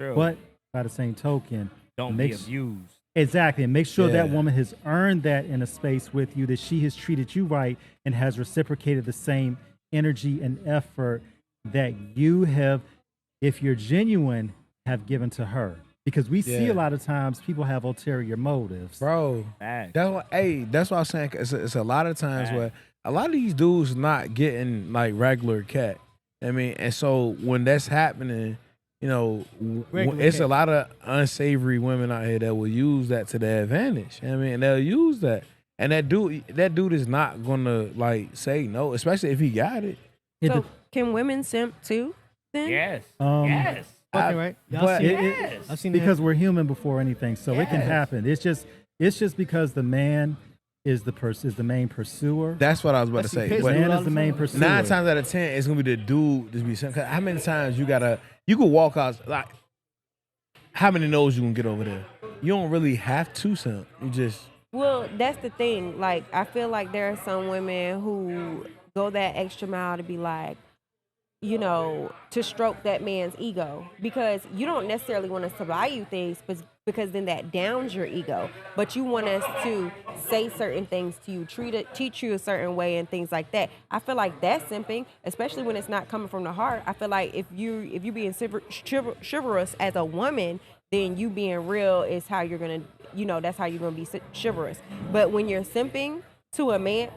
True. But by the same token, Don't be abused. exactly, and make sure that Yeah. woman has earned that in a space with you, that she has treated you right and has reciprocated the same energy and effort that you have, if you're genuine, have given to her. Because we see Yeah. a lot of times people have ulterior motives. Bro, Facts. that's what I'm saying. It's a lot of times Facts. where a lot of these dudes not getting like regular cat. I mean, and so when that's happening, you know, Regular it's cat. a lot of unsavory women out here that will use that to their advantage. I mean, they'll use that, and that dude is not gonna like say no, especially if he got it. It So de- can women simp too? Then Yes. Um, yes. Fucking right. Y'all but seen it- it? Yes. I've seen because that. we're human before anything, so it can Yes. happen. It's just because the man is the main pursuer. That's what I was about to That's say. the But man all is the the main time. pursuer. 9 times out of 10, it's gonna be the dude just be saying. How many times you could walk out like, how many no's you gonna get over there? You don't really have to simp. You just Well, that's the thing. Like, I feel like there are some women who go that extra mile to be like, you know, to stroke that man's ego, because you don't necessarily want us to buy you things, but because then that downs your ego. But you want us to say certain things to you, teach you a certain way, and things like that. I feel like that's simping, especially when it's not coming from the heart. I feel like if you being chivalrous as a woman, then you being real is how you're gonna, that's how you're gonna be chivalrous. But when you're simping to a man,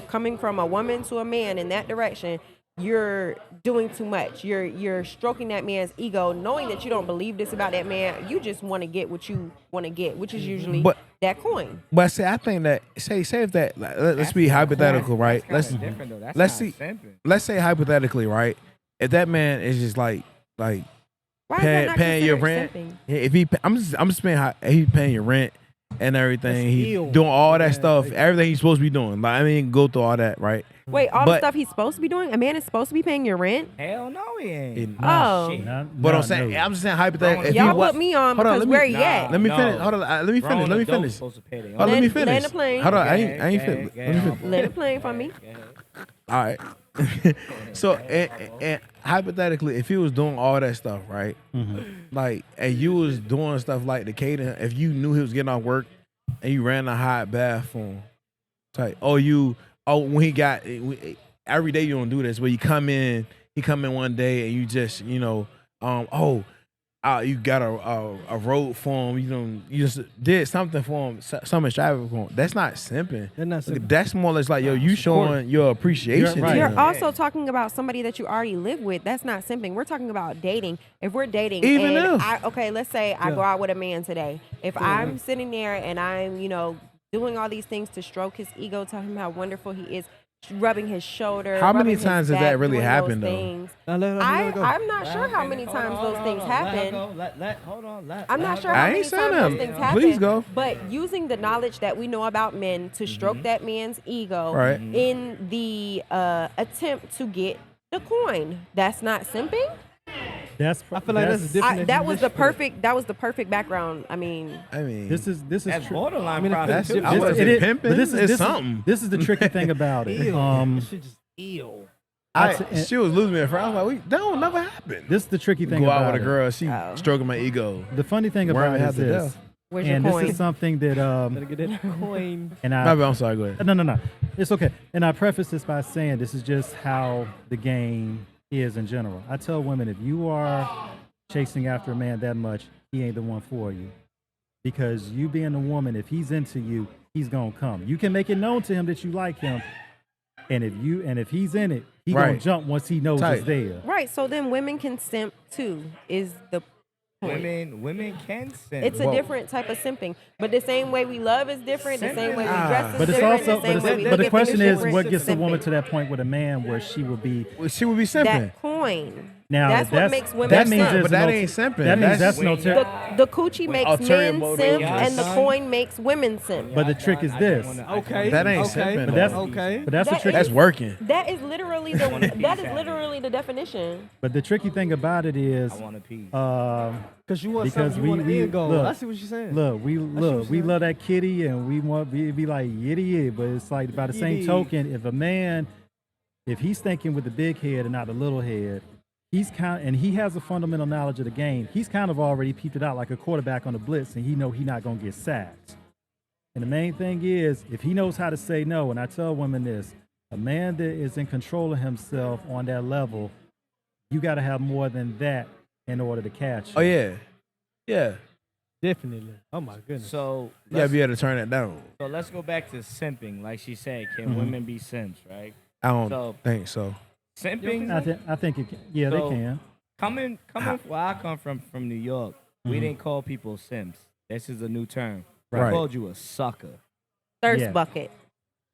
coming from a woman to a man in that direction, you're doing too much. You're stroking that man's ego, knowing that you don't believe this about that man. You just want to get what you want to get, which is usually But- that coin. But see, I think that say if that let's be hypothetical, right? That's Let's different though. That's let's not see. simping. Let's say hypothetically, right? If that man is just like Why is that paying, not paying your considered rent, simping? if I'm just paying he paying your rent and everything, That's he ill. doing all that Yeah, stuff, like- everything he's supposed to be doing. Like I mean, go through all that, right? Wait, all the But- stuff he's supposed to be doing? A man is supposed to be paying your rent? Hell no, he ain't. It- Oh. Shit. But I'm saying, I'm just saying hypothetically. if he Y'all was- put me on hold because let where me- he at? Let me No. finish. Hold on. Let me finish. Grown Let me adults finish. supposed to pay their Oh, let me Land- finish. land the plane. Hold on. I Go ain't ahead, finished. go Let me ahead, finish. go Let it play for me. All right. So, and hypothetically, if he was doing all that stuff, right? Like, and you was doing stuff like the catering, if you knew he was getting off work and you ran a hot bath for him, it's like, when he got, every day you don't do this, but he come in one day and you just, you got a road for him, you just did something for him, something extravagant for him. That's not simping. They're not simping. That's more or less like, you showing your appreciation. You're right. to You're him. also talking about somebody that you already live with. That's not simping. We're talking about dating. If we're dating, Even and if. let's say I Yeah. go out with a man today. If I'm sitting there and I'm, doing all these things to stroke his ego, tell him how wonderful he is, rubbing his shoulder. How many rubbing his times does back, that really doing happen, those though? things. Now let her go. I'm not sure how many times those things happen. Hold on. I'm not sure I how ain't many saying times those that. things happen. Please go. But using the knowledge that we know about men to stroke that man's ego Right. in the attempt to get the coin, that's not simping. That's I feel like that's a different That was the definition for perfect background. I mean, this is That's true. borderline mean, That's prostitution. I wasn't It is- pimping. but this is It's this something. Is, this is the tricky thing about that. it. Ew. That shit just ew. She was losing me at first. I was like, that don't never happen. This is the tricky thing Go about out with a it. girl, she Oh. stroking my ego. The funny thing Worm about it half is to this, death. where's your and coin? this is something that Gotta get that coin. and My I bad, I'm sorry, go ahead. no, it's okay. And I preface this by saying this is just how the game is in general. I tell women, if you are chasing after a man that much, he ain't the one for you, because you being a woman, if he's into you, he's gonna come. You can make it known to him that you like him, and if he's in it, he gonna Right. jump once he knows Tight. it's there. Right. So then women can simp too. Is the point. Women can simp. It's a different type of simping, but the same way we love is different. The same way we dress is But it's different. also, the same way we but look the at question things is, different. what gets a woman Simping. to that point with a man where she will be Well, she would be simping. That coin. now? That's what makes women that means simp. there's But that no- ain't simping. That means That's- that's no. The coochie makes ulterior men motive. simp, Yeah, and the son. coin makes women simp. But the trick is this. Okay. That ain't okay. simping, But that's okay. But that's the That trick. That's working. That is literally the definition. But the tricky thing about it is, I want a piece. Because you want Because something, you want an we- end goal. look, I see what you're saying. we what you're love that kitty, and we want be like yitty, but it's like by the same Yitty. token, if a man, if he's thinking with the big head and not the little head, and he has a fundamental knowledge of the game. He's kind of already peeped it out like a quarterback on the blitz, and he know he's not gonna get sacked. And the main thing is, if he knows how to say no, and I tell women this, a man that is in control of himself on that level, you got to have more than that in order to catch him. Oh yeah, yeah. Definitely. Oh my goodness. So You gotta be able to turn it down. so let's go back to simping. Like she said, can Mhm. women be simps, right? I don't So- think so. Simping, I think it can, yeah, So- they can. coming where I come from New York, we Mhm. didn't call people simps. This is a new term. Right. We called you a sucker. Thirst Yeah. bucket.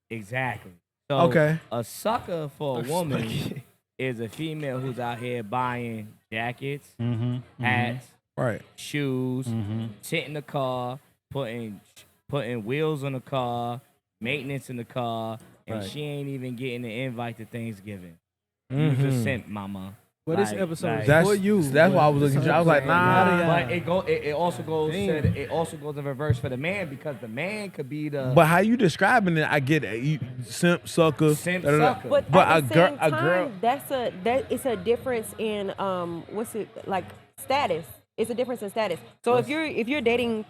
Exactly. So Okay. a sucker for a woman is a female who's out here buying jackets, Mm-hmm. hats, Right. shoes, Mm-hmm. tint in the car, putting wheels on the car, maintenance in the car, and Right. she ain't even getting an invite to Thanksgiving. You's a Mhm. simp, mama. Well, this Like- episode like- is That's for you. that's why I was This looking. I was like, episode is for nah. y'all. But it also goes Damn. it also goes in reverse for the man because the man could be the But how you describing it, I get it. You, simp, sucker. Simp, da-da-da. sucker. But, But at a the girl- same a time, girl- that it's a difference in what's it like status. It's a difference in status. So if you're dating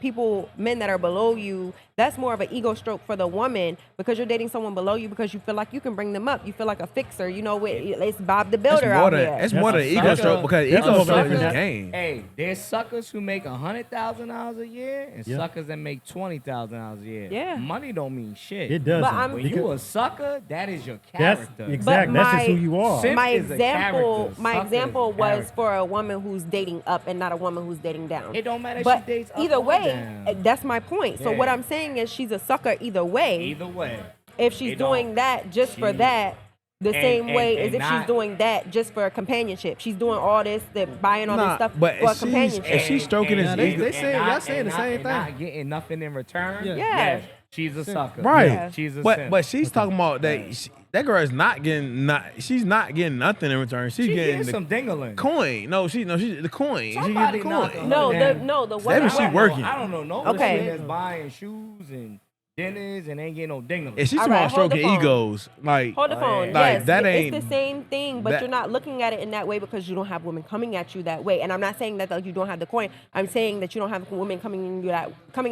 men that are below you, that's more of an ego stroke for the woman because you're dating someone below you because you feel like you can bring them up. You feel like a fixer. You know, it's Bob the Builder out here. It's more than A ego sucker- stroke because that's ego more stroke than is that. game. Hey, there's suckers who make $100,000 a year and Yeah. suckers that make $20,000 a year. Yeah. Money don't mean shit. It doesn't. But I'm- When you a sucker, that is your That's character. exactly. That's just who you are. Simp My is a example, character. my Sucker is example a was character. for a woman who's dating up and not a woman who's dating down. It don't matter if But she dates up either or way, down. that's my point. So Yeah. what I'm saying is she's a sucker either way. Either way. If she's it don't- doing that just for she- that, the same way as and if she's not- doing that just for companionship. She's doing all this, buying all this Nah, stuff but for if companionship. if she's stroking his Nah, they- ego, they say- y'all saying the same and thing. not getting nothing in return. Yeah. Yeah. She's a sucker. right? Yeah. She's a But simp. but she's talking about that. That girl is not getting she's not getting nothing in return. She's she getting gets the some dingaling. coin. No, she's the coin. She Somebody getting the knock coin. her. no, Damn. the Maybe women. she I don't working. know- I don't know no Okay. woman that's buying shoes and dinners and ain't getting no dingaling. If she's All talking right, about hold the stroking phone. egos, like Hold the phone. Like, Yes, that it's ain't- the same thing, but that- you're not looking at it in that way because you don't have women coming at you that way. And I'm not saying that like, you don't have the coin. I'm saying that you don't have women coming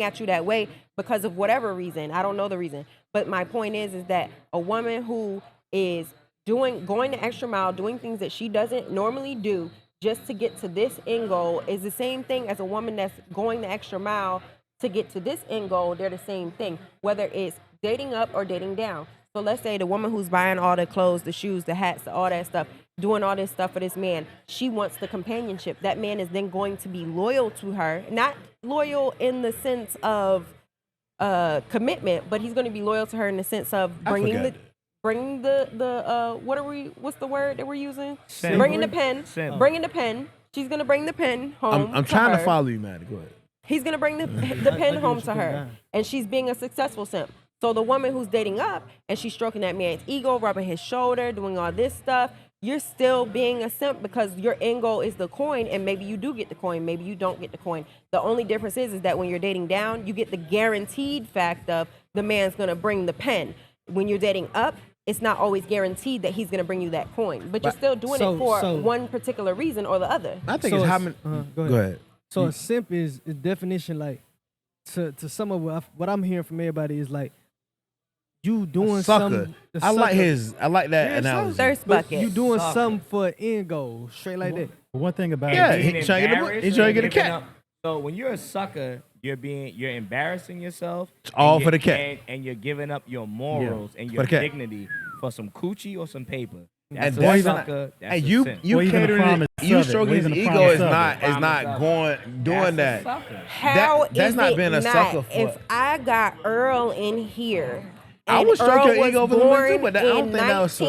at you that way because of whatever reason. I don't know the reason, but my point is that a woman who is going the extra mile, doing things that she doesn't normally do just to get to this end goal is the same thing as a woman that's going the extra mile to get to this end goal. They're the same thing, whether it's dating up or dating down. So let's say the woman who's buying all the clothes, the shoes, the hats, all that stuff, doing all this stuff for this man, she wants the companionship. That man is then going to be loyal to her, not loyal in the sense of commitment, but he's going to be loyal to her in the sense of bringing forgot. what's the word that we're using? Simp. Bringing the pen. Simp. Bringing the pen. She's going to bring the pen home. I'm trying her. to follow you, Maddie. Go ahead. He's gonna bring the pen home to her, and she's being a successful simp. So the woman who's dating up and she's stroking that man's ego, rubbing his shoulder, doing all this stuff, you're still being a simp because your end goal is the coin, and maybe you do get the coin, maybe you don't get the coin. The only difference is that when you're dating down, you get the guaranteed fact of the man's gonna bring the pen. When you're dating up, it's not always guaranteed that he's gonna bring you that coin, but you're still doing it for one particular reason or the other. I think So it's how it's- many. go Go ahead. ahead. So a simp is a definition like to some of what I'm hearing from everybody is like you doing Sucker. something. I like that Yeah, analogy. Thirst But bucket. you doing Sucker. something for an end goal, straight like that. But one thing about Yeah, it, he Being trying to get a- embarrassed he trying to get a and giving cat. up. So when you're a sucker, you're embarrassing yourself. all and for the you're- cat. and you're giving up your morals and For your the cat. dignity for some coochie or some paper. And That's that's a sucker. That's and a you simp. you Or even the catering promise it, you of it. stroking Or his even the ego promise is of it. not Promise of it. doing That's that. a sucker. How that's is not it being a not? sucker for If it. I got Earl in here, I and would stroke Earl your was ego for the minute too, born but that- I don't in think that was so.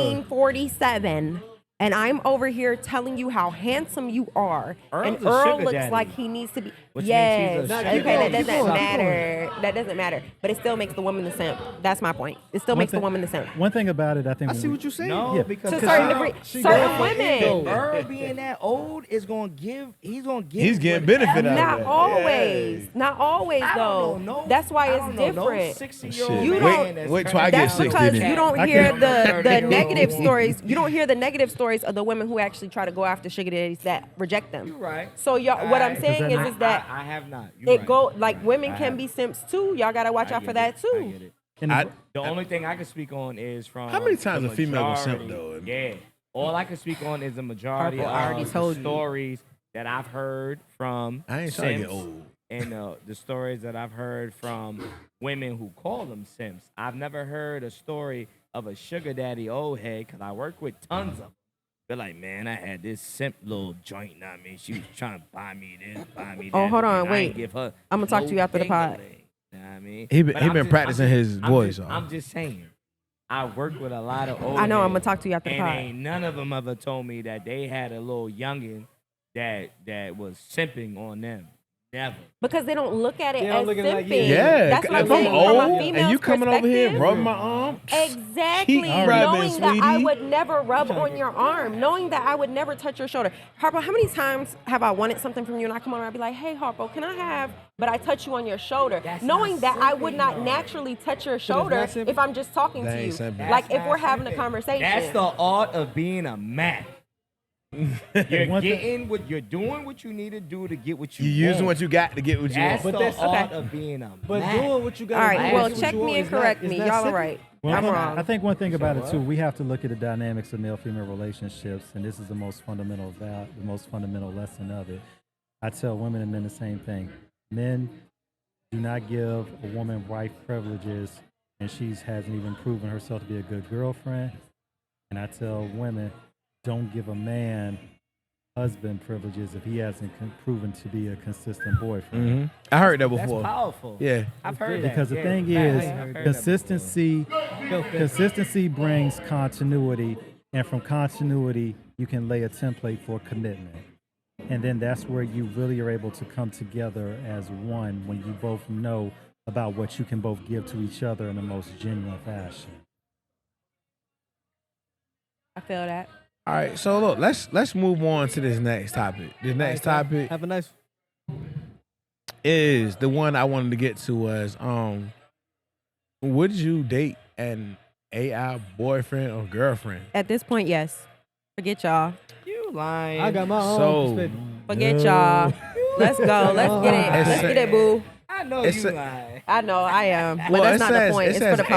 1947, and I'm over here telling you how handsome you are, Earl's and a Earl sugar looks daddy. like he needs to be. Which means Yes, he's a okay, sugar that daddy. doesn't Keep matter. That doesn't matter, but it still makes the woman the simp. That's my point. It still One makes the thing- woman the simp. one thing about it, I think. I when see we- what you're saying. No, Yeah. because To a certain Earl- degree, she certain going for women. ego. Earl being that old is gonna give. He's He's getting benefit out of Not that. always. Yeah. Not always, I though. don't know. That's why I it's don't know no different. 60-year-old You man don't- that's wait till turning I get That's down 60 because then. you don't I hear can't- the 30-year-old negative woman. stories. You don't hear the negative stories stories of the women who actually try to go after sugar daddies that reject them. You're right. So y'all, what I'm saying that is that I have not. You're it right. go like women I can have- be simps too. Y'all gotta watch I out for get that it. I too. get it. And the- The only thing I can speak on is from How many times the a female gonna simp, majority- though? Yeah. All I can speak on is the majority Harpo already of told the you. stories that I've heard from I ain't trying to get simps old. and the stories that I've heard from women who call them simps. I've never heard a story of a sugar daddy old head because I work with tons of them. They're like, man, I had this simp little joint on me. She was trying to buy me this, buy me that. Oh, hold on, and I wait. ain't give her I'ma talk to you after the pod. ding-a-ling. You know what I mean? He But been I'm practicing his voice. I'm just saying. I work with a lot of old I know. I'm heads, gonna talk to you after the and pod. ain't none of them ever told me that they had a little youngin that was simping on them. Never. Because they don't look at it They as don't look at it like, simping. Yeah, That's what I'm if I'm saying. From old a and female's you coming over here perspective, rubbing my arm, exactly. keep rubbing, Knowing that I sweetie. would never rub on your arm, knowing that I would never touch your shoulder. Harpo, how many times have I wanted something from you and I come over and I be like, hey, Harpo, can I have, but I touch you on your shoulder, That's knowing not that I would simping, not though. naturally touch your not shoulder simping? if I'm just talking That to you. ain't simping. Like That's if we're not having a simping. conversation. That's the art of being a man. You're One thing- getting what you're doing what you need to do to get what you you using want. what you got to get what you That's want. the that's- art okay. of being a But man. doing what you got. All right, I well, asked you check me and correct me. Y'all are right. Well, I'm wrong. I think one thing about it too, we have to look at the dynamics of male-female relationships, and this is the most fundamental lesson of it. I tell women and men the same thing. Men do not give a woman wife privileges, and she hasn't even proven herself to be a good girlfriend. And I tell women, don't give a man husband privileges if he hasn't proven to be a consistent boyfriend. I heard that That's before. powerful. Yeah. I've heard that. Because the Yeah, thing facts. is, I've heard that consistency brings continuity, and from continuity, you can lay a template for commitment. And then that's where you really are able to come together as one when you both know about what you can both give to each other in the most genuine fashion. I feel that. All right, so look, let's move on to this next topic. This next topic Have a nice. is the one I wanted to get to was would you date an AI boyfriend or girlfriend? At this point, yes. Forget y'all. You lying. I got my own So- perspective. Forget y'all. Let's go. Let's get it. Let's get it, boo. I know It's you a- lying. I know I am, but Well, that's it not the says- point. it It's for says the pod.